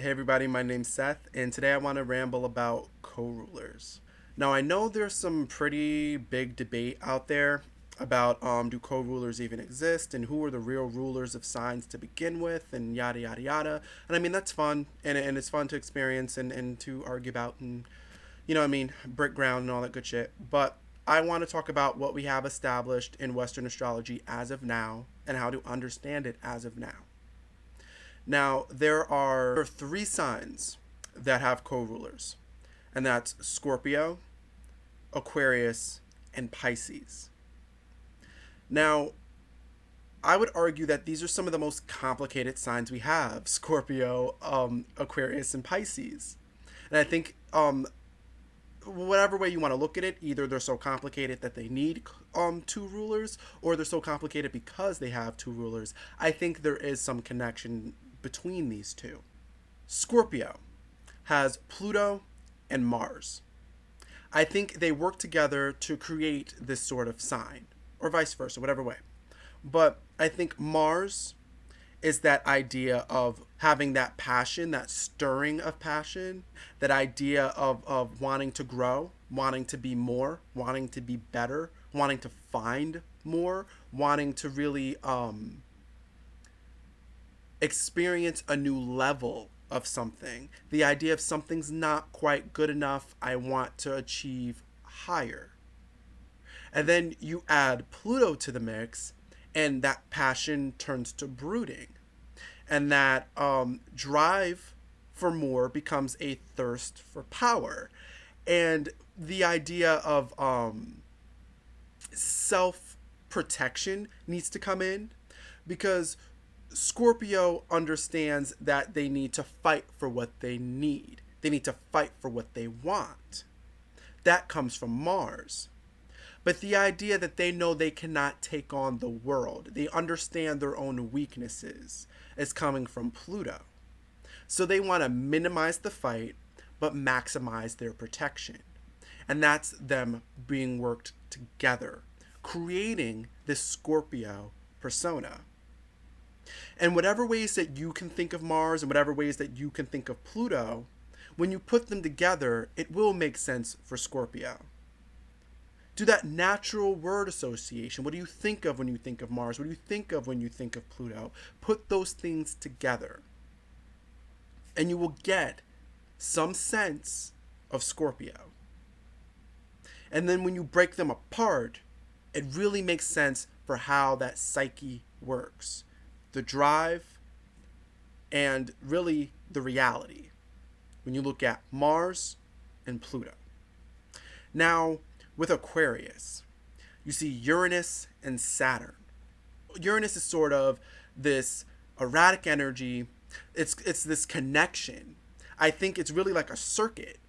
Hey everybody, my name's Seth, and today I want to ramble about co-rulers. Now I know there's some pretty big debate out there about do co-rulers even exist and who are the real rulers of signs to begin with and yada yada yada. And I mean that's fun and it's fun to experience and to argue about and break ground and all that good shit. But I want to talk about what we have established in Western astrology as of now and how to understand it as of now. Now, there are three signs that have co rulers, and that's Scorpio, Aquarius, and Pisces. Now, I would argue that these are some of the most complicated signs we have: Scorpio, Aquarius, and Pisces. And I think, whatever way you want to look at it, either they're so complicated that they need two rulers, or they're so complicated because they have two rulers. I think there is some connection between these two. Scorpio has Pluto and Mars. I think they work together to create this sort of sign, or vice versa, whatever way. But I think Mars is that idea of having that passion, that stirring of passion, that idea of wanting to grow, wanting to be more, wanting to be better, wanting to find more, wanting to really experience a new level of something. The idea of something's not quite good enough, I want to achieve higher. And then you add Pluto to the mix, and that passion turns to brooding. And that drive for more becomes a thirst for power. And the idea of self protection needs to come in because Scorpio understands that they need to fight for what they need. They need to fight for what they want. That comes from Mars. But the idea that they know they cannot take on the world, they understand their own weaknesses, is coming from Pluto. So they want to minimize the fight, but maximize their protection. And that's them being worked together, creating this Scorpio persona. And whatever ways that you can think of Mars and whatever ways that you can think of Pluto, when you put them together, it will make sense for Scorpio. Do that natural word association. What do you think of when you think of Mars? What do you think of when you think of Pluto? Put those things together. And you will get some sense of Scorpio. And then when you break them apart, it really makes sense for how that psyche works. The drive and really the reality when you look at Mars and Pluto. Now, with Aquarius, you see Uranus and Saturn. Uranus is sort of this erratic energy. It's this connection. I think it's really like a circuit,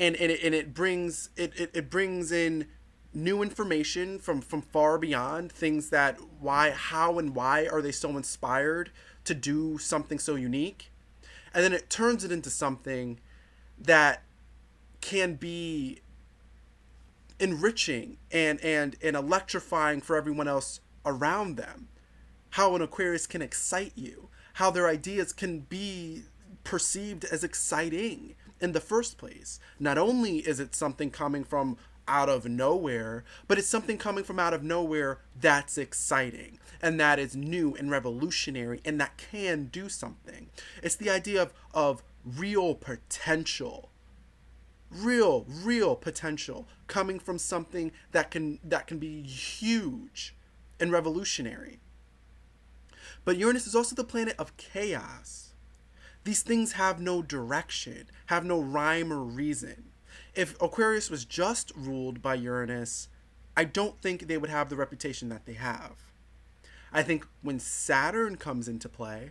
and it brings in new information from far beyond, things that how and why are they so inspired to do something so unique, and then it turns it into something that can be enriching and electrifying for everyone else around them. How an Aquarius can excite you, how their ideas can be perceived as exciting in the first place. Not only is it something coming from out of nowhere, but it's something coming from out of nowhere that's exciting and that is new and revolutionary and that can do something. It's the idea of real potential. Real potential coming from something that can be huge and revolutionary. But Uranus is also the planet of chaos. These things have no direction, have no rhyme or reason. If Aquarius was just ruled by Uranus, I don't think they would have the reputation that they have. I think when Saturn comes into play,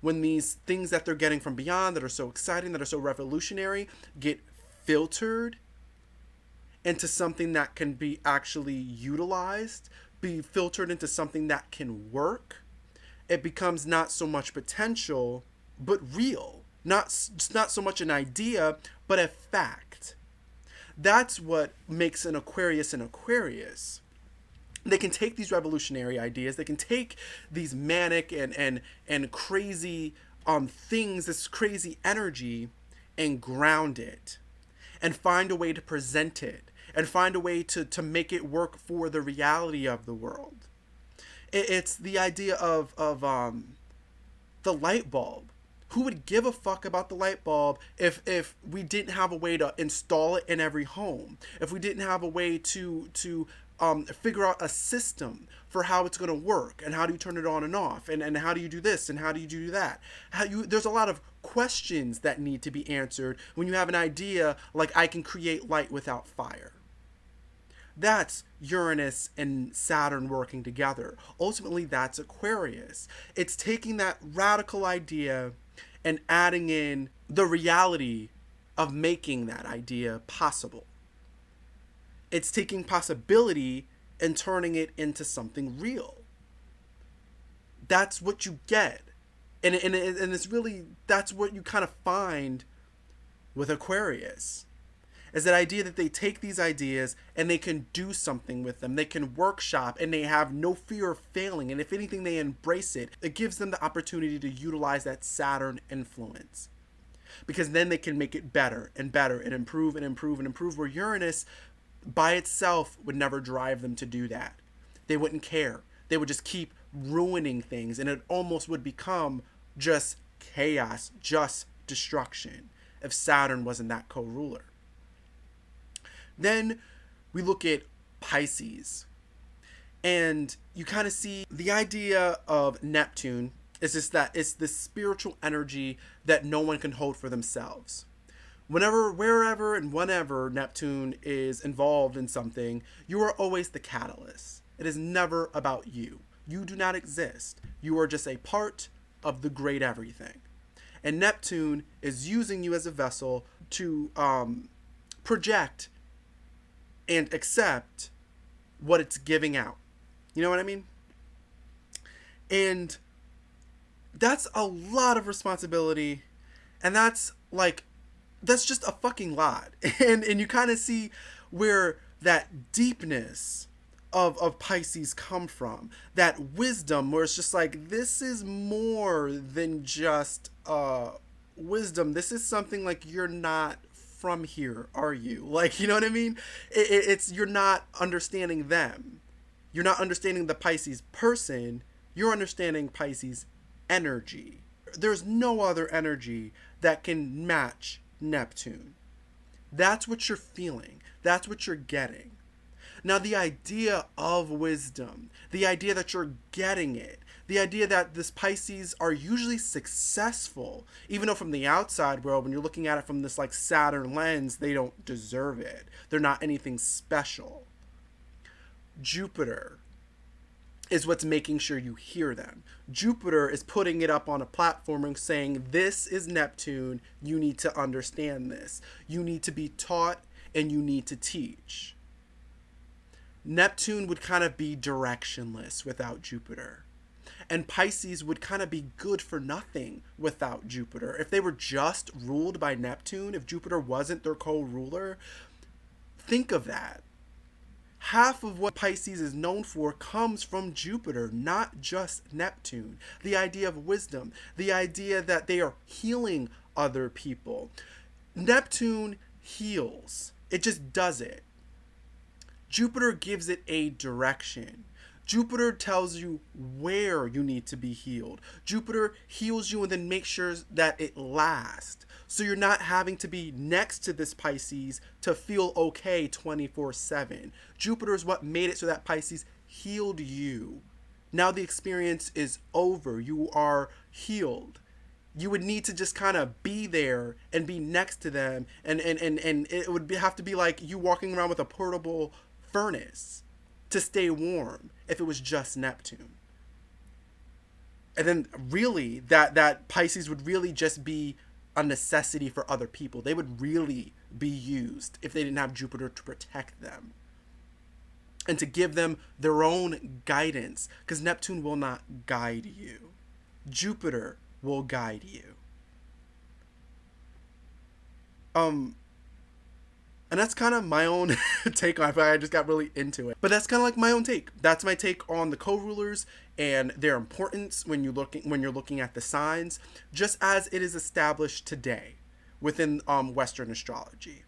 when these things that they're getting from beyond that are so exciting, that are so revolutionary, get filtered into something that can be actually utilized, be filtered into something that can work, it becomes not so much potential, but real. Not so much an idea, but a fact. That's what makes an Aquarius an Aquarius. They can take these revolutionary ideas, they can take these manic and crazy things, this crazy energy, and ground it, and find a way to present it, and find a way to make it work for the reality of the world. It's the idea of the light bulb. Who would give a fuck about the light bulb if we didn't have a way to install it in every home? If we didn't have a way to figure out a system for how it's going to work, and how do you turn it on and off, and how do you do this, and how do you do that? There's a lot of questions that need to be answered when you have an idea like, I can create light without fire. That's Uranus and Saturn working together. Ultimately, that's Aquarius. It's taking that radical idea and adding in the reality of making that idea possible. It's taking possibility and turning it into something real. That's what you get. And it's really, that's what you kind of find with Aquarius. Is that idea that they take these ideas and they can do something with them. They can workshop, and they have no fear of failing. And if anything, they embrace it. It gives them the opportunity to utilize that Saturn influence. Because then they can make it better and better and improve and improve and improve. Where Uranus by itself would never drive them to do that. They wouldn't care. They would just keep ruining things, and it almost would become just chaos, just destruction, if Saturn wasn't that co-ruler. Then we look at Pisces, and you kind of see the idea of Neptune is just that it's this spiritual energy that no one can hold for themselves. Whenever, wherever, and whenever Neptune is involved in something, you are always the catalyst. It is never about you. You do not exist. You are just a part of the great everything. And Neptune is using you as a vessel to project and accept what it's giving out. You know what I mean? And that's a lot of responsibility. And that's just a fucking lot. And you kind of see where that deepness of Pisces come from. That wisdom where it's just like, this is more than just wisdom. This is something like, you're not from here, are you? Like, you know what I mean? It's you're not understanding them. You're not understanding the Pisces person. You're understanding Pisces energy. There's no other energy that can match Neptune. That's what you're feeling. That's what you're getting. Now, the idea of wisdom, the idea that you're getting it, the idea that this Pisces are usually successful, even though from the outside world, when you're looking at it from this like Saturn lens, they don't deserve it. They're not anything special. Jupiter is what's making sure you hear them. Jupiter is putting it up on a platform and saying, this is Neptune. You need to understand this. You need to be taught, and you need to teach. Neptune would kind of be directionless without Jupiter. And Pisces would kind of be good for nothing without Jupiter. If they were just ruled by Neptune, if Jupiter wasn't their co-ruler, think of that. Half of what Pisces is known for comes from Jupiter, not just Neptune. The idea of wisdom, the idea that they are healing other people. Neptune heals. It just does it. Jupiter gives it a direction. Jupiter tells you where you need to be healed. Jupiter heals you and then makes sure that it lasts. So you're not having to be next to this Pisces to feel okay 24/7. Jupiter is what made it so that Pisces healed you. Now the experience is over. You are healed. You would need to just kind of be there and be next to them. And it would have to be like you walking around with a portable furnace to stay warm if it was just Neptune. And then really that Pisces would really just be a necessity for other people. They would really be used if they didn't have Jupiter to protect them and to give them their own guidance, because Neptune will not guide you. Jupiter will guide you. And And that's kind of my own take on it. I just got really into it. But that's kind of like my own take. That's my take on the co-rulers and their importance when you're looking at the signs, just as it is established today within Western astrology.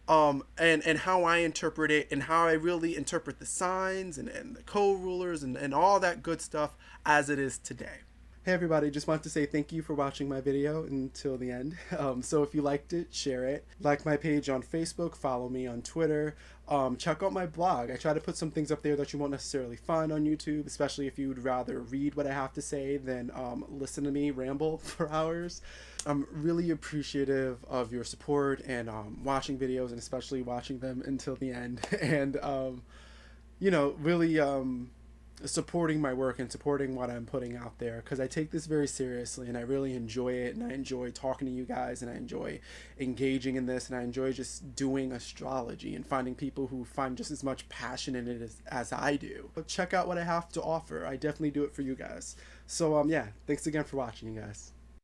And how I interpret it, and how I really interpret the signs and the co-rulers and all that good stuff as it is today. Hey everybody, just want to say thank you for watching my video until the end. So if you liked it, share it. Like my page on Facebook, follow me on Twitter. Check out my blog. I try to put some things up there that you won't necessarily find on YouTube, especially if you'd rather read what I have to say than listen to me ramble for hours. I'm really appreciative of your support and watching videos, and especially watching them until the end. And, you know, really supporting my work and supporting what I'm putting out there, because I take this very seriously and I really enjoy it, and I enjoy talking to you guys, and I enjoy engaging in this, and I enjoy just doing astrology and finding people who find just as much passion in it as I do. But check out what I have to offer. I definitely do it for you guys. So yeah, thanks again for watching, you guys.